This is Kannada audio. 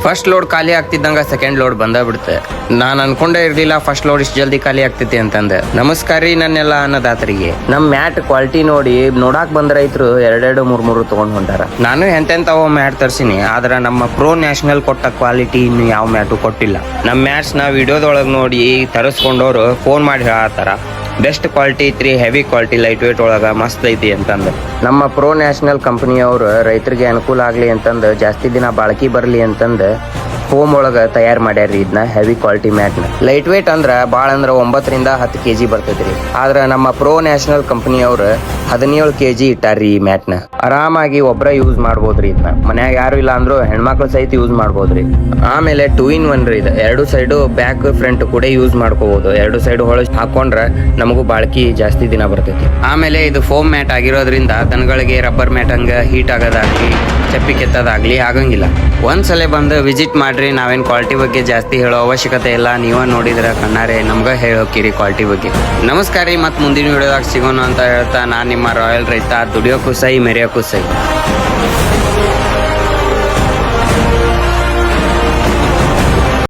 ಫಸ್ಟ್ ಲೋಡ್ ಖಾಲಿ ಆಗ್ತಿದ್ದಂಗ ಸೆಕೆಂಡ್ ಲೋಡ್ ಬಂದ ಬಿಡುತ್ತೆ. ನಾನ್ ಅನ್ಕೊಂಡೇ ಇರ್ಲಿಲ್ಲ ಫಸ್ಟ್ ಲೋಡ್ ಇಷ್ಟು ಜಲ್ದಿ ಖಾಲಿ ಆಗ್ತೈತಿ ಅಂತಂದ. ನಮಸ್ಕಾರ ರೀ ನನ್ನೆಲ್ಲ ಅನ್ನದಾತರಿಗೆ. ನಮ್ ಮ್ಯಾಟ್ ಕ್ವಾಲಿಟಿ ನೋಡಿ ನೋಡಾಕ್ ಬಂದ ರೈತರು ಎರಡೆರಡು ಮೂರು ತಗೊಂಡ್ ಹೊಂಟಾರ. ನಾನು ಎಂತೆಂತವ ಮ್ಯಾಟ್ ತರ್ಸಿನಿ, ಆದ್ರ ನಮ್ಮ ಪ್ರೋ ನ್ಯಾಷನಲ್ ಕೊಟ್ಟ ಕ್ವಾಲಿಟಿ ಇನ್ನು ಯಾವ ಮ್ಯಾಟು ಕೊಟ್ಟಿಲ್ಲ. ನಮ್ ಮ್ಯಾಟ್ಸ್ ನ ವಿಡಿಯೋದೊಳಗ್ ನೋಡಿ ತರಿಸ್ಕೊಂಡವ್ರು ಫೋನ್ ಮಾಡಿ ಹೇಳತ್ತಾರ ಬೆಸ್ಟ್ ಕ್ವಾಲಿಟಿ ಐತ್ರಿ, ಹೆವಿ ಕ್ವಾಲಿಟಿ, ಲೈಟ್ ವೇಟ್ ಒಳಗ ಮಸ್ತ್ ಐತಿ ಅಂತಂದ. ನಮ್ಮ ಪ್ರೋ ನ್ಯಾಷನಲ್ ಕಂಪನಿಯವರು ರೈತರಿಗೆ ಅನುಕೂಲ ಆಗ್ಲಿ ಅಂತಂದ ಜಾಸ್ತಿ ದಿನ ಬಾಳಕಿ ಬರ್ಲಿ ಅಂತಂದ ಫೋಮ್ ಒಳಗ ತಯಾರು ಮಾಡ್ಯಾರ್ರಿ ಇದನ್ನ ಹೆವಿ ಕ್ವಾಲಿಟಿ ಮ್ಯಾಟ್ ನ. ಲೈಟ್ ವೇಟ್ ಅಂದ್ರ ಬಾಳ ಅಂದ್ರ 9 ರಿಂದ 10 kg ಬರ್ತೈತ್ರಿ. ಆದ್ರ ನಮ್ಮ ಪ್ರೋ ನ್ಯಾಷನಲ್ ಕಂಪನಿಯವ್ರ 17 kg ಇಟ್ಟಾರ್ರಿ ಈ ಮ್ಯಾಟ್ ನ. ಆರಾಮಾಗಿ ಒಬ್ರ ಯೂಸ್ ಮಾಡ್ಬೋದ್ರಿ ಇದನ್ನ. ಮನ್ಯಾಗ ಯಾರು ಇಲ್ಲ ಅಂದ್ರು ಹೆಣ್ಮಕ್ಳು ಸಹಿತ ಯೂಸ್ ಮಾಡ್ಬೋದ್ರಿ. ಆಮೇಲೆ 2 in 1 ರೀ ಇದು. ಎರಡು ಸೈಡ್ ಬ್ಯಾಕ್ ಫ್ರಂಟ್ ಕೂಡ ಯೂಸ್ ಮಾಡ್ಕೋಬಹುದು. ಎರಡು ಸೈಡ್ ಹೊಳಸ್ ಹಾಕೊಂಡ್ರ ನಮಗೂ ಬಾಳ್ಕಿ ಜಾಸ್ತಿ ದಿನ ಬರ್ತೈತಿ. ಆಮೇಲೆ ಇದು ಫೋಮ್ ಮ್ಯಾಟ್ ಆಗಿರೋದ್ರಿಂದ ದನಗಳಿಗೆ ರಬ್ಬರ್ ಮ್ಯಾಟ್ ಹಂಗ ಹೀಟ್ ಆಗೋದಾಗ್ಲಿ ಚಪ್ಪಿ ಕೆತ್ತದಾಗ್ಲಿ ಆಗಂಗಿಲ್ಲ. ಒಂದ್ಸಲ ಬಂದು ವಿಸಿಟ್ ಮಾಡ್ರಿ. ನಾವೇನ್ ಕ್ವಾಲಿಟಿ ಬಗ್ಗೆ ಜಾಸ್ತಿ ಹೇಳೋ ಅವಶ್ಯಕತೆ ಇಲ್ಲ, ನೀವ ನೋಡಿದ್ರ ಕಣ್ಣಾರೆ ನಮ್ಗ ಹೇಳೋಕಿರಿ ಕ್ವಾಲಿಟಿ ಬಗ್ಗೆ. ನಮಸ್ಕಾರ ರೀ, ಮತ್ ಮುಂದಿನ ವಿಡಿಯೋದಾಗ ಸಿಗೋಣ ಅಂತ ಹೇಳ್ತಾ ನಾನ್ ನಿಮ್ಮ ರಾಯಲ್ ರೈತ. ದುಡಿಯೋಕ್ಕೂ ಸೈ ಮೆರೆಯೋಕ್ಕೂ ಸೈ.